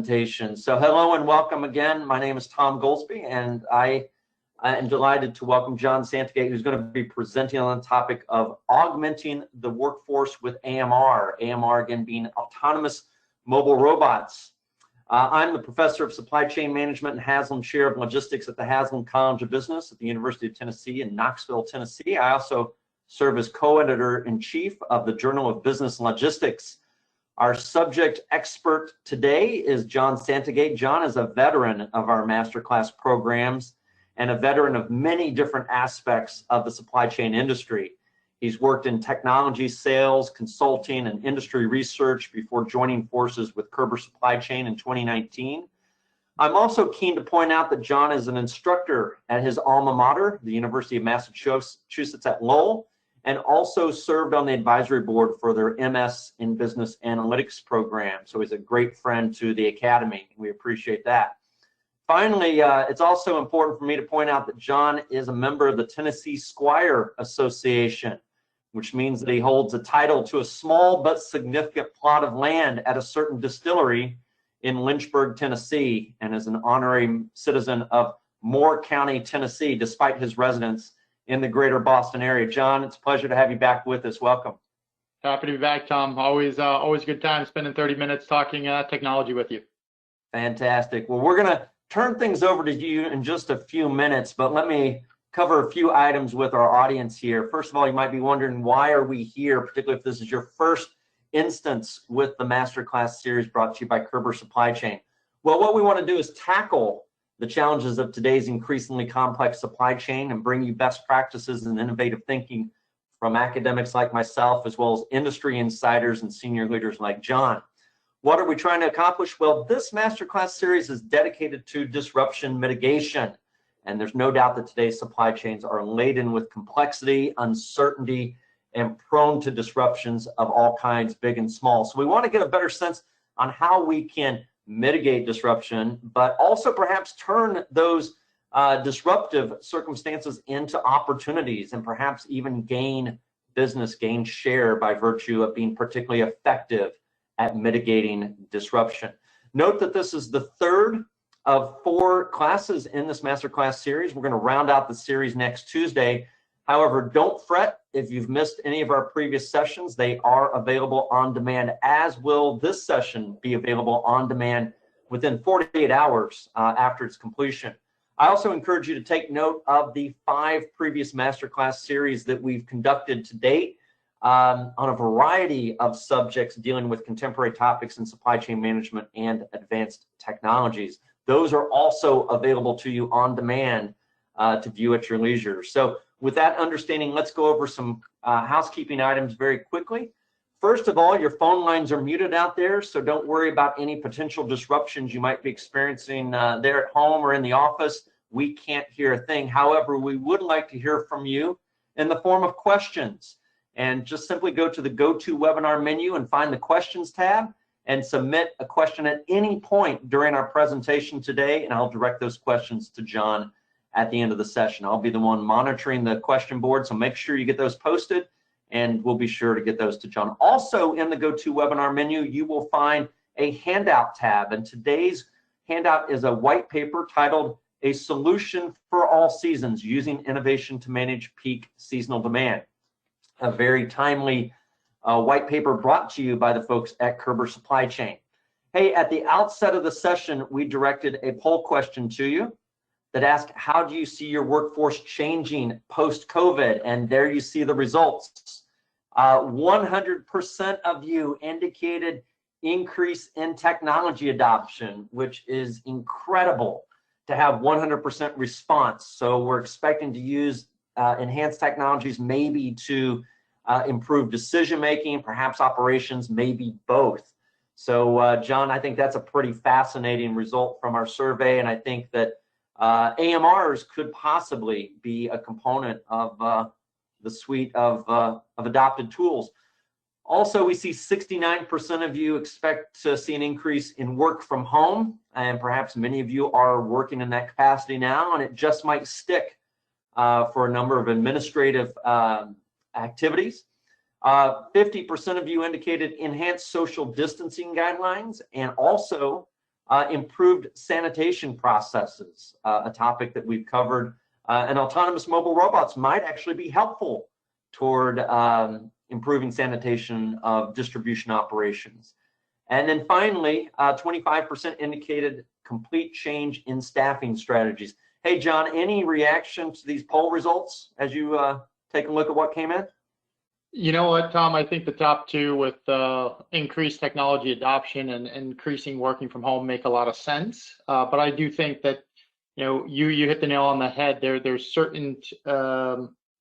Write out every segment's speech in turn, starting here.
presentation. So hello and welcome again. My name is Tom Goldsby, and I am delighted to welcome John Santagate, who's going to be presenting on the topic of augmenting the workforce with AMR. AMR, again, being Autonomous Mobile Robots. I'm the Professor of Supply Chain Management and Haslam Chair of Logistics at the Haslam College of Business at the University of Tennessee in Knoxville, Tennessee. I also serve as co-editor-in-chief of the Journal of Business and Logistics. Our subject expert today is John Santagate. John is a veteran of our masterclass programs and a veteran of many different aspects of the supply chain industry. He's worked in technology, sales, consulting, and industry research before joining forces with Körber Supply Chain in 2019. I'm also keen to point out that John is an instructor at his alma mater, the University of Massachusetts at Lowell, and also served on the advisory board for their MS in Business Analytics program. So he's a great friend to the Academy. We appreciate that. Finally, it's also important for me to point out that John is a member of the Tennessee Squire Association, which means that he holds a title to a small but significant plot of land at a certain distillery in Lynchburg, Tennessee, and is an honorary citizen of Moore County, Tennessee, despite his residence in the greater Boston area. John, it's a pleasure to have you back with us. Welcome. Happy to be back, Tom. Always a good time spending 30 minutes talking technology with you. Fantastic. Well, we're going to turn things over to you in just a few minutes, but let me cover a few items with our audience here. First of all, you might be wondering, why are we here, particularly if this is your first instance with the Masterclass series brought to you by Körber Supply Chain. Well, what we want to do is tackle the challenges of today's increasingly complex supply chain and bring you best practices and innovative thinking from academics like myself, as well as industry insiders and senior leaders like John. What are we trying to accomplish? Well, this Masterclass series is dedicated to disruption mitigation. And there's no doubt that today's supply chains are laden with complexity, uncertainty, and prone to disruptions of all kinds, big and small. So we want to get a better sense on how we can mitigate disruption, but also perhaps turn those disruptive circumstances into opportunities and perhaps even gain business, gain share by virtue of being particularly effective at mitigating disruption. Note that this is the third of 4 classes in this Masterclass series. We're going to round out the series next Tuesday. However, don't fret if you've missed any of our previous sessions. They are available on demand, as will this session be available on demand within 48 hours after its completion. I also encourage you to take note of the 5 previous Masterclass series that we've conducted to date on a variety of subjects dealing with contemporary topics in supply chain management and advanced technologies. Those are also available to you on demand to view at your leisure. So with that understanding, let's go over some housekeeping items very quickly. First of all, your phone lines are muted out there, so don't worry about any potential disruptions you might be experiencing there at home or in the office. We can't hear a thing. However, we would like to hear from you in the form of questions. And just simply go to the GoToWebinar menu and find the Questions tab and submit a question at any point during our presentation today, and I'll direct those questions to John at the end of the session. I'll be the one monitoring the question board, so make sure you get those posted, and we'll be sure to get those to John. Also in the GoToWebinar menu, you will find a handout tab, and today's handout is a white paper titled A Solution for All Seasons, Using Innovation to Manage Peak Seasonal Demand. A very timely white paper brought to you by the folks at Körber Supply Chain. Hey, at the outset of the session, we directed a poll question to you that asked, how do you see your workforce changing post-COVID? And there you see the results. 100% of you indicated increase in technology adoption, which is incredible to have 100% response. So we're expecting to use enhanced technologies maybe to improve decision-making, perhaps operations, maybe both. So John, I think that's a pretty fascinating result from our survey, and I think that AMRs could possibly be a component of the suite of adopted tools. Also, we see 69% of you expect to see an increase in work from home, and perhaps many of you are working in that capacity now, and it just might stick for a number of administrative activities. 50% of you indicated enhanced social distancing guidelines, and also improved sanitation processes, a topic that we've covered, and autonomous mobile robots might actually be helpful toward improving sanitation of distribution operations. And then finally, 25% indicated complete change in staffing strategies. Hey, John, any reaction to these poll results as you take a look at what came in? You know what, Tom? I think the top two with increased technology adoption and increasing working from home make a lot of sense. But I do think that, you hit the nail on the head. There's certain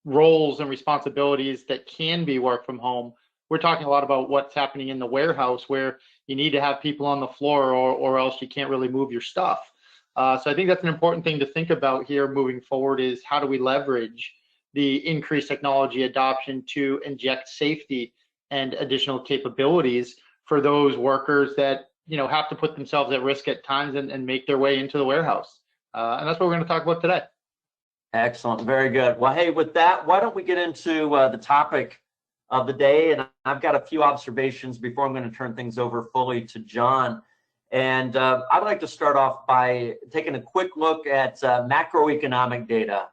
roles and responsibilities that can be work from home. We're talking a lot about what's happening in the warehouse, where you need to have people on the floor, or else you can't really move your stuff. So I think that's an important thing to think about here moving forward, is how do we leverage the increased technology adoption to inject safety and additional capabilities for those workers that have to put themselves at risk at times and make their way into the warehouse. And that's what we're going to talk about today. Excellent, very good. Well, hey, with that, why don't we get into the topic of the day? And I've got a few observations before I'm going to turn things over fully to John. And I'd like to start off by taking a quick look at macroeconomic data.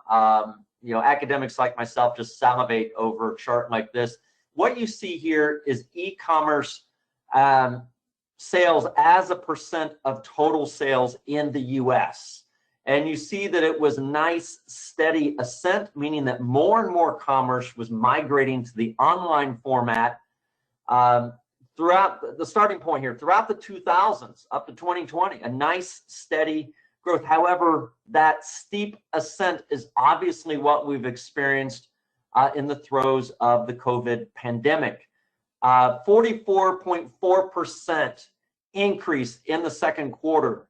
Academics like myself just salivate over a chart like this. What you see here is e-commerce sales as a percent of total sales in the US. And you see that it was a nice, steady ascent, meaning that more and more commerce was migrating to the online format throughout the starting point here, throughout the 2000s up to 2020, a nice, steady growth. However, that steep ascent is obviously what we've experienced in the throes of the COVID pandemic. 44.4% increase in the second quarter.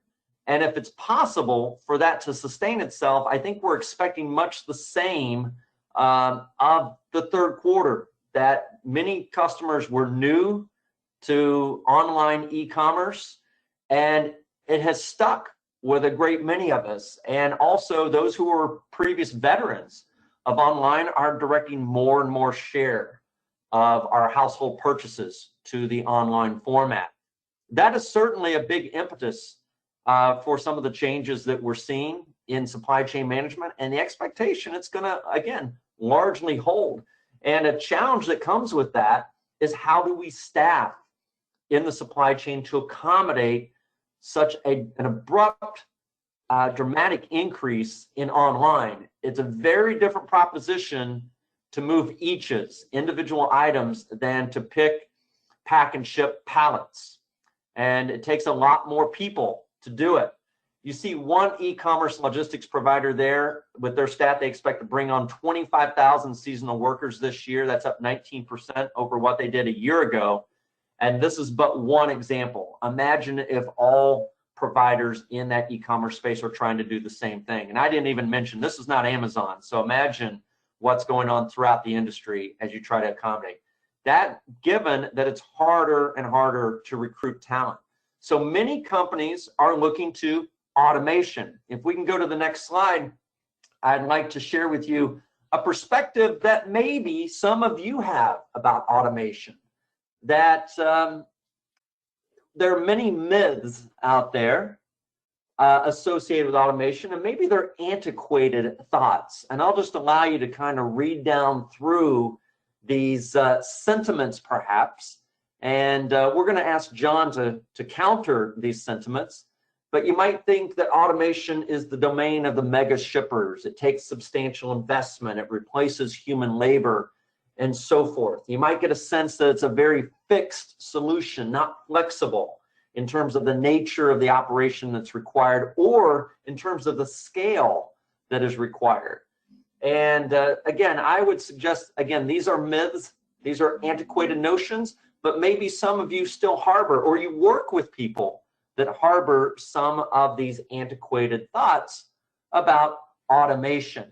And if it's possible for that to sustain itself, I think we're expecting much the same of the third quarter, that many customers were new to online e-commerce, and it has stuck with a great many of us. And also those who are previous veterans of online are directing more and more share of our household purchases to the online format. That is certainly a big impetus for some of the changes that we're seeing in supply chain management, and the expectation it's going to, again, largely hold. And a challenge that comes with that is, how do we staff in the supply chain to accommodate such an abrupt, dramatic increase in online? It's a very different proposition to move each's individual items than to pick, pack, and ship pallets. And it takes a lot more people to do it. You see one e-commerce logistics provider there with their stat. They expect to bring on 25,000 seasonal workers this year. That's up 19% over what they did a year ago. And this is but one example. Imagine if all providers in that e-commerce space are trying to do the same thing. And I didn't even mention, this is not Amazon. So imagine what's going on throughout the industry as you try to accommodate that, given that it's harder and harder to recruit talent. So many companies are looking to automation. If we can go to the next slide, I'd like to share with you a perspective that maybe some of you have about automation. That there are many myths out there associated with automation, and maybe they're antiquated thoughts. And I'll just allow you to kind of read down through these sentiments, perhaps. And we're going to ask John to counter these sentiments. But you might think that automation is the domain of the mega shippers. It takes substantial investment. It replaces human labor, and so forth. You might get a sense that it's a very fixed solution, not flexible in terms of the nature of the operation that's required, or in terms of the scale that is required. And again, I would suggest, again, these are myths, these are antiquated notions, but maybe some of you still harbor, or you work with people that harbor some of these antiquated thoughts about automation.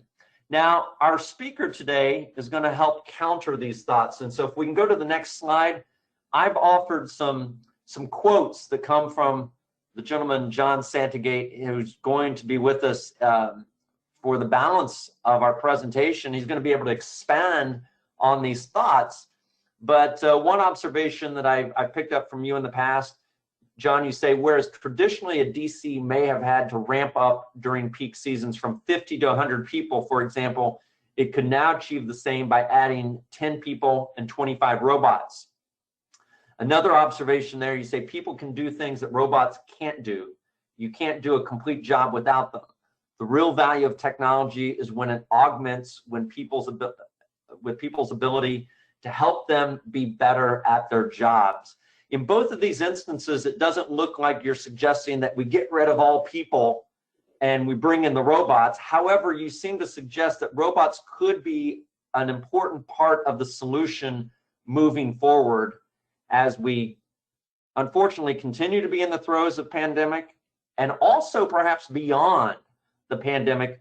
Now, our speaker today is going to help counter these thoughts. And so if we can go to the next slide, I've offered some quotes that come from the gentleman, John Santagate, who's going to be with us for the balance of our presentation. He's going to be able to expand on these thoughts. But one observation that I picked up from you in the past, John, you say, whereas traditionally a DC may have had to ramp up during peak seasons from 50 to 100 people, for example, it could now achieve the same by adding 10 people and 25 robots. Another observation there, you say people can do things that robots can't do. You can't do a complete job without them. The real value of technology is when it augments with people's ability to help them be better at their jobs. In both of these instances, it doesn't look like you're suggesting that we get rid of all people and we bring in the robots. However, you seem to suggest that robots could be an important part of the solution moving forward as we unfortunately continue to be in the throes of pandemic, and also perhaps beyond the pandemic.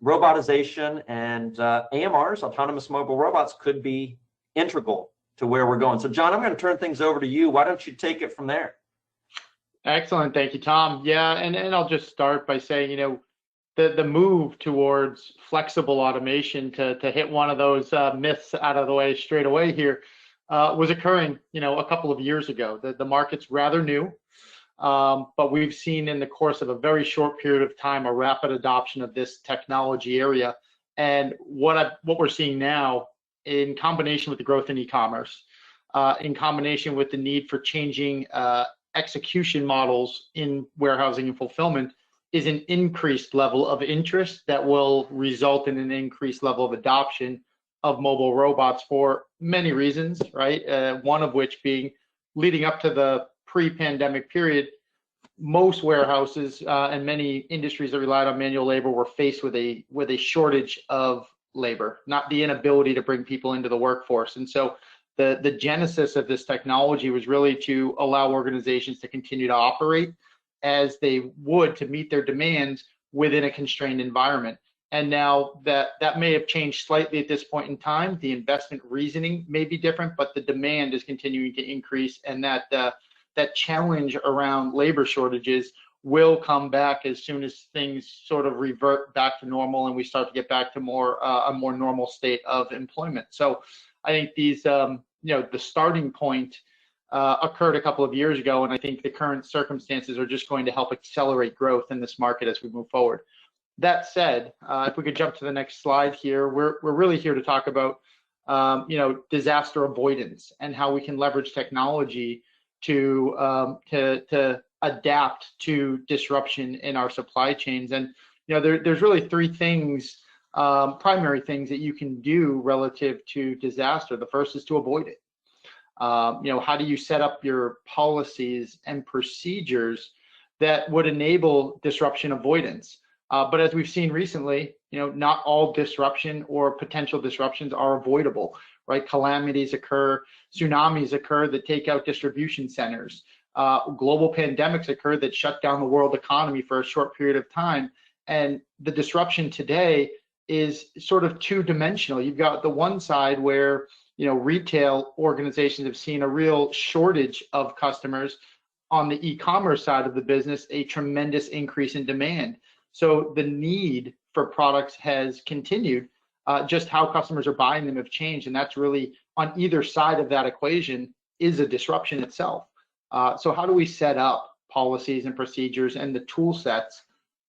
Robotization and AMRs, autonomous mobile robots, could be integral to where we're going. So John, I'm going to turn things over to you. Why don't you take it from there? Excellent. Thank you, Tom. Yeah, and I'll just start by saying, the move towards flexible automation to hit one of those myths out of the way straight away here was occurring, a couple of years ago. The market's rather new, but we've seen in the course of a very short period of time a rapid adoption of this technology area. And what we're seeing now, in combination with the growth in e-commerce, in combination with the need for changing execution models in warehousing and fulfillment, is an increased level of interest that will result in an increased level of adoption of mobile robots for many reasons, right? One of which being, leading up to the pre-pandemic period, most warehouses and many industries that relied on manual labor were faced with a shortage of labor, not the inability to bring people into the workforce. And so the genesis of this technology was really to allow organizations to continue to operate as they would to meet their demands within a constrained environment. And now that may have changed slightly at this point in time. The investment reasoning may be different, but the demand is continuing to increase, and that challenge around labor shortages will come back as soon as things sort of revert back to normal and we start to get back to a more normal state of employment. So I think these, the starting point occurred a couple of years ago, and I think the current circumstances are just going to help accelerate growth in this market as we move forward. That said, if we could jump to the next slide here, we're really here to talk about disaster avoidance and how we can leverage technology to adapt to disruption in our supply chains. And there's really three things, primary things that you can do relative to disaster. The first is to avoid it. How do you set up your policies and procedures that would enable disruption avoidance? But as we've seen recently, not all disruption or potential disruptions are avoidable, right? Calamities occur, tsunamis occur that take out distribution centers. Global pandemics occur that shut down the world economy for a short period of time. And the disruption today is sort of two-dimensional. You've got the one side where, retail organizations have seen a real shortage of customers. On the e-commerce side of the business, a tremendous increase in demand. So the need for products has continued, just how customers are buying them have changed. And that's really, on either side of that equation, is a disruption itself. So how do we set up policies and procedures and the tool sets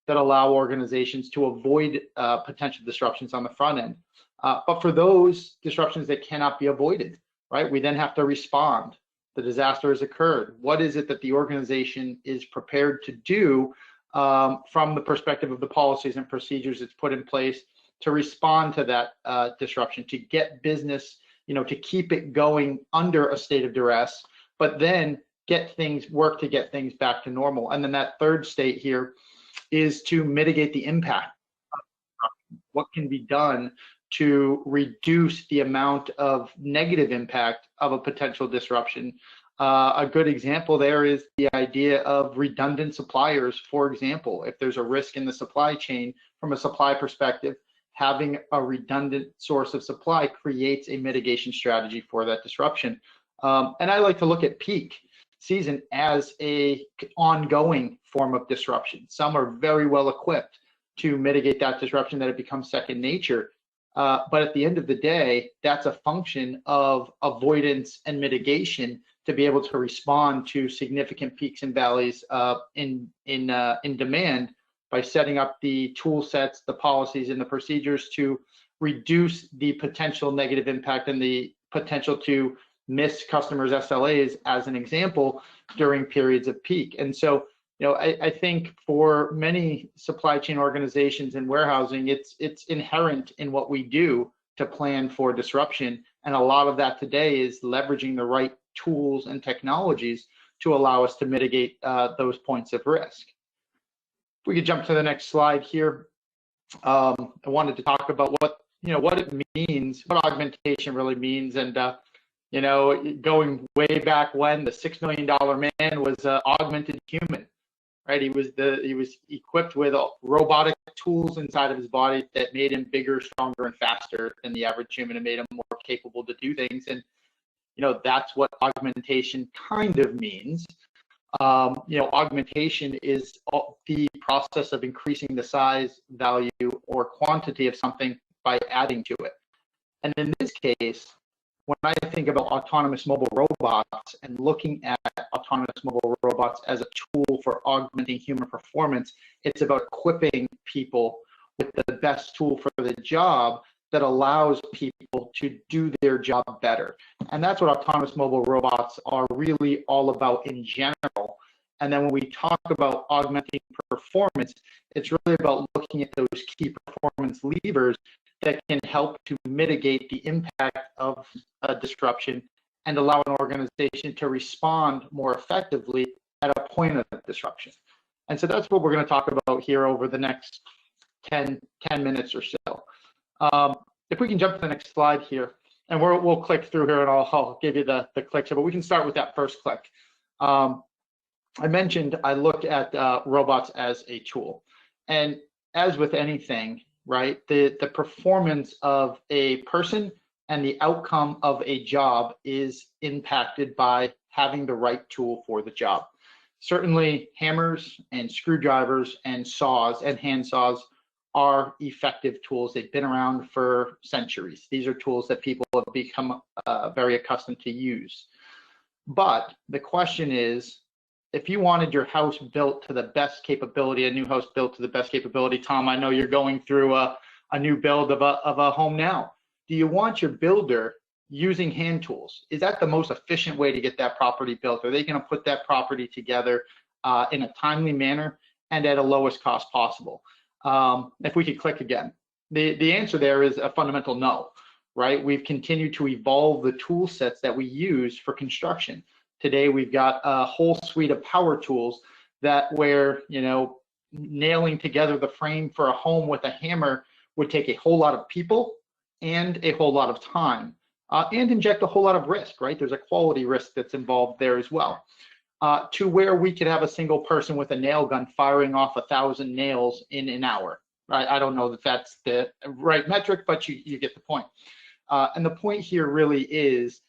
that allow organizations to avoid potential disruptions on the front end? But for those disruptions that cannot be avoided, right, we then have to respond. The disaster has occurred. What is it that the organization is prepared to do from the perspective of the policies and procedures that's put in place to respond to that disruption, to get business, to keep it going under a state of duress, but then work to get things back to normal. And then that third state here is to mitigate the impact. What can be done to reduce the amount of negative impact of a potential disruption? A good example there is the idea of redundant suppliers. For example, if there's a risk in the supply chain from a supply perspective, having a redundant source of supply creates a mitigation strategy for that disruption. And I like to look at peak season as a ongoing form of disruption. Some are very well equipped to mitigate that disruption, that it becomes second nature. But at the end of the day, that's a function of avoidance and mitigation to be able to respond to significant peaks and valleys in demand by setting up the tool sets, the policies, and the procedures to reduce the potential negative impact and the potential to miss customers' SLAs, as an example, during periods of peak. And so, I think for many supply chain organizations and warehousing, it's inherent in what we do to plan for disruption. And a lot of that today is leveraging the right tools and technologies to allow us to mitigate those points of risk. If we could jump to the next slide here, I wanted to talk about what it means, what augmentation really means, and going way back when, the $6 million man was an augmented human, right? He was equipped with robotic tools inside of his body that made him bigger, stronger, and faster than the average human, and made him more capable to do things. And that's what augmentation kind of means. Augmentation is the process of increasing the size, value, or quantity of something by adding to it. And in this case, when I think about autonomous mobile robots and looking at autonomous mobile robots as a tool for augmenting human performance, it's about equipping people with the best tool for the job that allows people to do their job better. And that's what autonomous mobile robots are really all about in general. And then when we talk about augmenting performance, it's really about looking at those key performance levers that can help to mitigate the impact of a disruption and allow an organization to respond more effectively at a point of disruption. And so that's what we're going to talk about here over the next 10 minutes or so. If we can jump to the next slide here, and we'll click through here, and I'll give you the clicks here, but we can start with that first click. I mentioned I look at robots as a tool, and as with anything, right, the performance of a person and the outcome of a job is impacted by having the right tool for the job. Certainly, hammers and screwdrivers and saws and hand saws are effective tools. They've been around for centuries. These are tools that people have become very accustomed to use. But the question is, if you wanted your house built to the best capability, a new house built to the best capability, Tom, I know you're going through a new build of a home now. Do you want your builder using hand tools? Is that the most efficient way to get that property built? Are they going to put that property together in a timely manner and at a lowest cost possible? If we could click again, the answer there is a fundamental no, right? We've continued to evolve the tool sets that we use for construction. Today, we've got a whole suite of power tools that where, nailing together the frame for a home with a hammer would take a whole lot of people and a whole lot of time and inject a whole lot of risk, right? There's a quality risk that's involved there as well. To where we could have a single person with a nail gun firing off 1,000 nails in an hour, right? I don't know that that's the right metric, but you get the point. And the point here really is,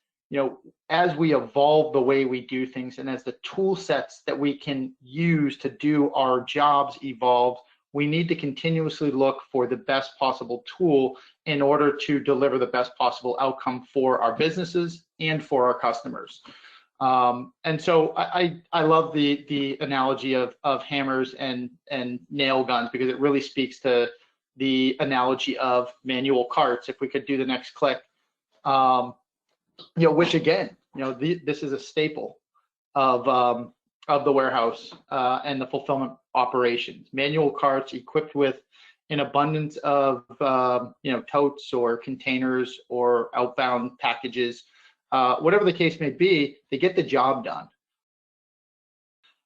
as we evolve the way we do things and as the tool sets that we can use to do our jobs evolve, we need to continuously look for the best possible tool in order to deliver the best possible outcome for our businesses and for our customers. And so I love the analogy of hammers and nail guns, because it really speaks to the analogy of manual carts. If we could do the next click, which again, this is a staple of the warehouse and the fulfillment operations. Manual carts equipped with an abundance of totes or containers or outbound packages. Whatever the case may be, they get the job done.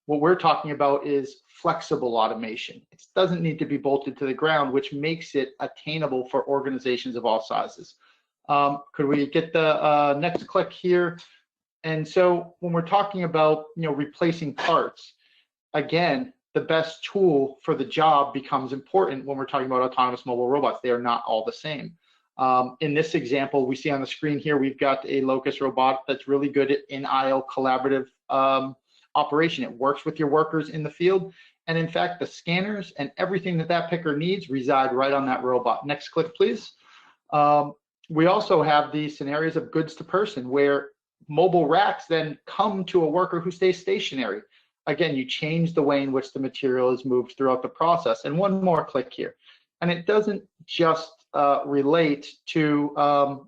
What we're talking about is flexible automation. It doesn't need to be bolted to the ground, which makes it attainable for organizations of all sizes. Could we get the next click here? And so when we're talking about replacing parts, again, the best tool for the job becomes important when we're talking about autonomous mobile robots. They are not all the same. In this example, we see on the screen here, we've got a Locus robot that's really good at in-aisle collaborative operation. It works with your workers in the field. And in fact, the scanners and everything that picker needs reside right on that robot. Next click, please. We also have these scenarios of goods to person, where mobile racks then come to a worker who stays stationary. Again, you change the way in which the material is moved throughout the process. And one more click here. And it doesn't just relate to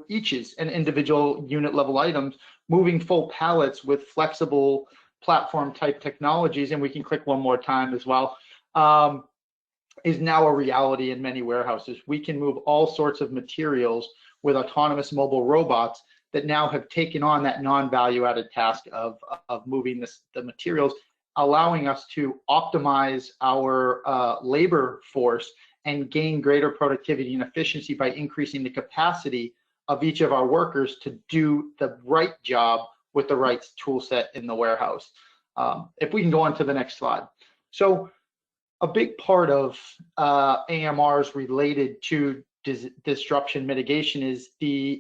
eaches and individual unit level items. Moving full pallets with flexible platform type technologies, and we can click one more time as well, is now a reality in many warehouses. We can move all sorts of materials with autonomous mobile robots that now have taken on that non-value added task of moving the materials, allowing us to optimize our labor force and gain greater productivity and efficiency by increasing the capacity of each of our workers to do the right job with the right tool set in the warehouse. If we can go on to the next slide. So a big part of AMRs related to disruption mitigation is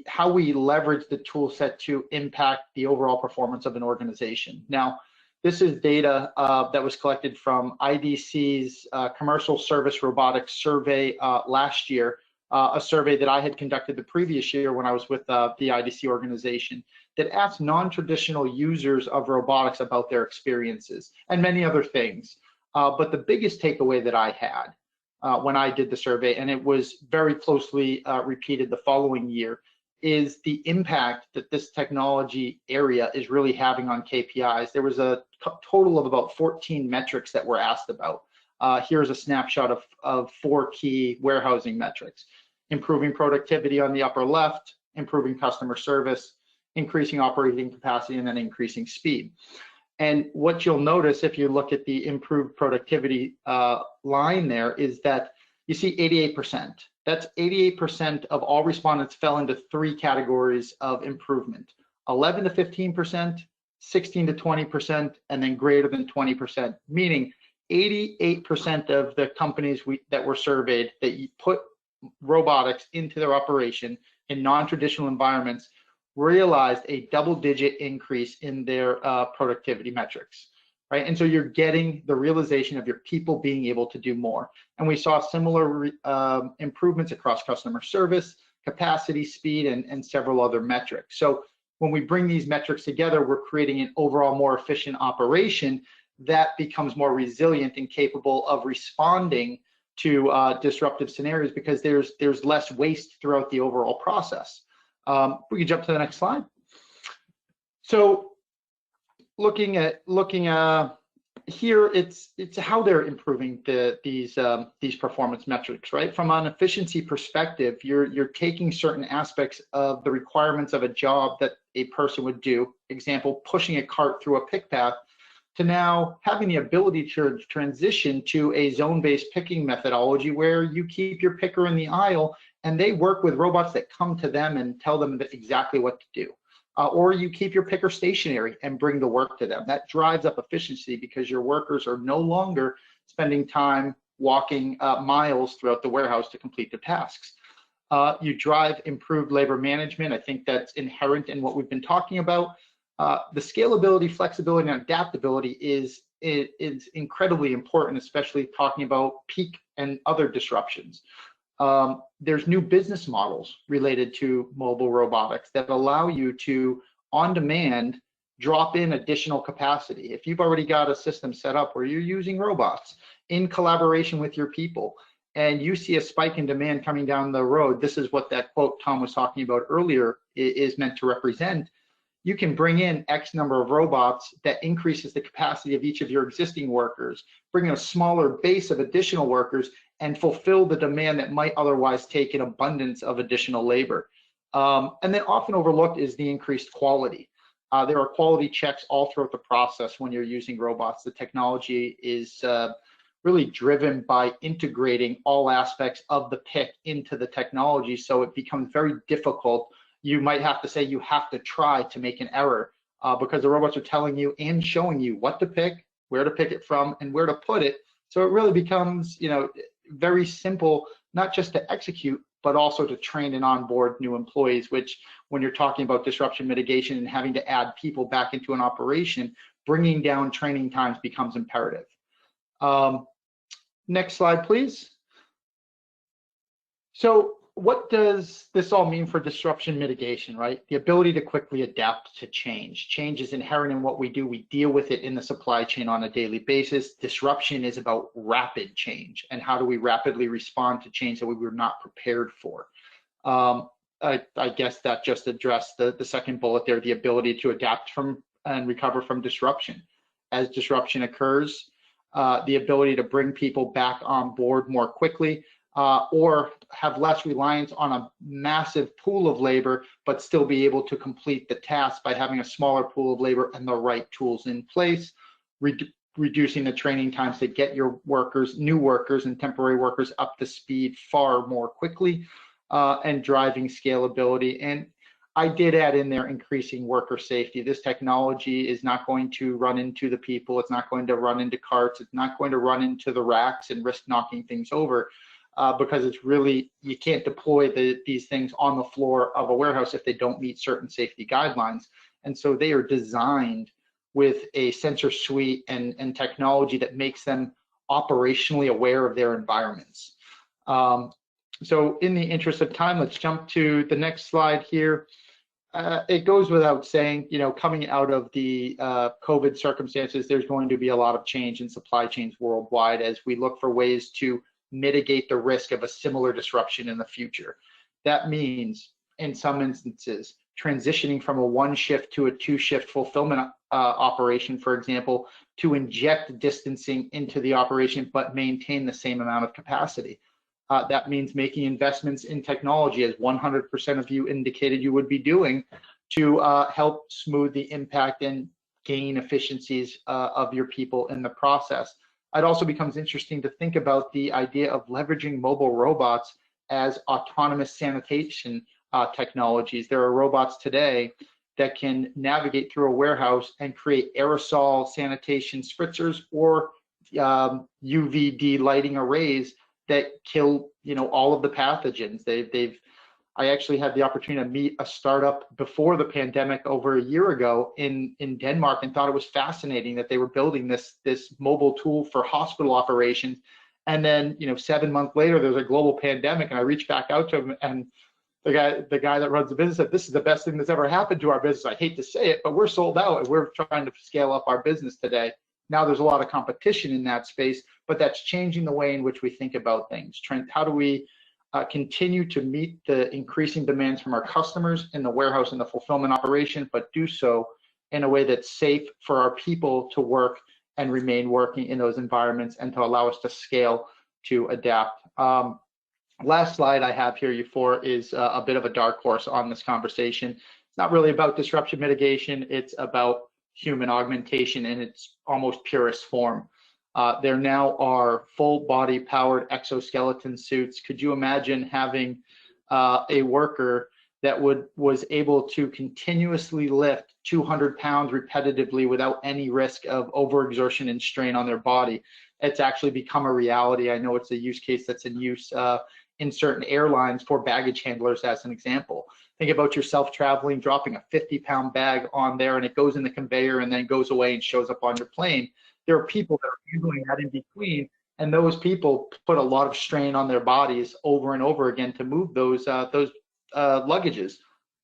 how we leverage the tool set to impact the overall performance of an organization. Now, this is data that was collected from IDC's Commercial Service Robotics survey last year, a survey that I had conducted the previous year when I was with the IDC organization, that asked non-traditional users of robotics about their experiences and many other things. But the biggest takeaway that I had when I did the survey, and it was very closely repeated the following year, is the impact that this technology area is really having on KPIs. There was a total of about 14 metrics that were asked about. Here's a snapshot of 4 key warehousing metrics: improving productivity on the upper left, improving customer service, increasing operating capacity, and then increasing speed. And what you'll notice if you look at the improved productivity line there is that you see 88%. That's 88% of all respondents fell into 3 categories of improvement: 11 to 15%, 16 to 20%, and then greater than 20%, meaning 88% of the companies that were surveyed that put robotics into their operation in non-traditional environments realized a double-digit increase in their productivity metrics, right? And so you're getting the realization of your people being able to do more. And we saw similar improvements across customer service, capacity, speed, and several other metrics. So when we bring these metrics together, we're creating an overall more efficient operation that becomes more resilient and capable of responding to disruptive scenarios, because there's less waste throughout the overall process. We can jump to the next slide. So looking here, it's how they're improving these performance metrics, right? From an efficiency perspective, you're taking certain aspects of the requirements of a job that a person would do, example, pushing a cart through a pick path, to now having the ability to transition to a zone-based picking methodology where you keep your picker in the aisle and they work with robots that come to them and tell them exactly what to do. Or you keep your picker stationary and bring the work to them. That drives up efficiency because your workers are no longer spending time walking miles throughout the warehouse to complete the tasks. You drive improved labor management. I think that's inherent in what we've been talking about. The scalability, flexibility, and adaptability is incredibly important, especially talking about peak and other disruptions. There's new business models related to mobile robotics that allow you to, on demand, drop in additional capacity. If you've already got a system set up where you're using robots in collaboration with your people, and you see a spike in demand coming down the road, this is what that quote Tom was talking about earlier is meant to represent. You can bring in X number of robots that increases the capacity of each of your existing workers, bring in a smaller base of additional workers, and fulfill the demand that might otherwise take an abundance of additional labor. And then often overlooked is the increased quality. There are quality checks all throughout the process when you're using robots. The technology is really driven by integrating all aspects of the pick into the technology, so it becomes very difficult. You might have to say you have to try to make an error because the robots are telling you and showing you what to pick, where to pick it from, and where to put it. So it really becomes, very simple, not just to execute, but also to train and onboard new employees, which when you're talking about disruption mitigation and having to add people back into an operation, bringing down training times becomes imperative. Next slide, please. So what does this all mean for disruption mitigation, right? The ability to quickly adapt to change. Change is inherent in what we do. We deal with it in the supply chain on a daily basis. Disruption is about rapid change, and how do we rapidly respond to change that we were not prepared for. I guess that just addressed the second bullet there, the ability to adapt from and recover from disruption. As disruption occurs, the ability to bring people back on board more quickly, or have less reliance on a massive pool of labor, but still be able to complete the task by having a smaller pool of labor and the right tools in place, reducing the training times to get your workers, new workers and temporary workers up to speed far more quickly, and driving scalability. And I did add in there increasing worker safety. This technology is not going to run into the people. It's not going to run into carts. It's not going to run into the racks and risk knocking things over. Because it's really, you can't deploy these things on the floor of a warehouse if they don't meet certain safety guidelines. And so they are designed with a sensor suite and technology that makes them operationally aware of their environments. So in the interest of time, let's jump to the next slide here. It goes without saying, you know, coming out of the COVID circumstances, there's going to be a lot of change in supply chains worldwide as we look for ways to mitigate the risk of a similar disruption in the future. That means, in some instances, transitioning from a 1-shift to a 2-shift fulfillment operation, for example, to inject distancing into the operation but maintain the same amount of capacity. That means making investments in technology, as 100% of you indicated you would be doing, to help smooth the impact and gain efficiencies of your people in the process. It also becomes interesting to think about the idea of leveraging mobile robots as autonomous sanitation technologies. There are robots today that can navigate through a warehouse and create aerosol sanitation spritzers or UVD lighting arrays that kill, you know, all of the pathogens. I actually had the opportunity to meet a startup before the pandemic over a year ago in Denmark, and thought it was fascinating that they were building this mobile tool for hospital operations. And then, you know, 7 months later, there's a global pandemic, and I reached back out to him, and the guy that runs the business said, "This is the best thing that's ever happened to our business. I hate to say it, but we're sold out, and we're trying to scale up our business today." Now there's a lot of competition in that space, but that's changing the way in which we think about things. Trent, how do we continue to meet the increasing demands from our customers in the warehouse and the fulfillment operation, but do so in a way that's safe for our people to work and remain working in those environments, and to allow us to scale to adapt. Last slide I have here for is a bit of a dark horse on this conversation. It's not really about disruption mitigation. It's about human augmentation in its almost purest form. There now are full body powered exoskeleton suits. Could you imagine having a worker that was able to continuously lift 200 pounds repetitively without any risk of overexertion and strain on their body? It's actually become a reality. I know it's a use case that's in use in certain airlines for baggage handlers, as an example. Think about yourself traveling, dropping a 50-pound bag on there, and it goes in the conveyor and then goes away and shows up on your plane. There are people that are handling that in between, and those people put a lot of strain on their bodies over and over again to move those luggages.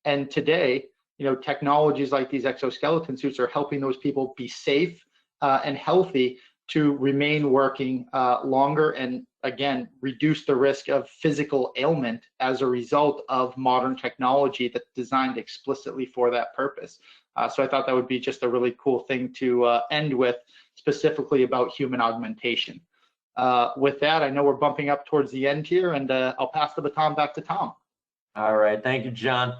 And today, you know, technologies like these exoskeleton suits are helping those people be safe and healthy to remain working longer, and again, reduce the risk of physical ailment as a result of modern technology that's designed explicitly for that purpose. So I thought that would be just a really cool thing to end with, specifically about human augmentation. With that, I know we're bumping up towards the end here, and I'll pass the baton back to Tom. All right, thank you, John.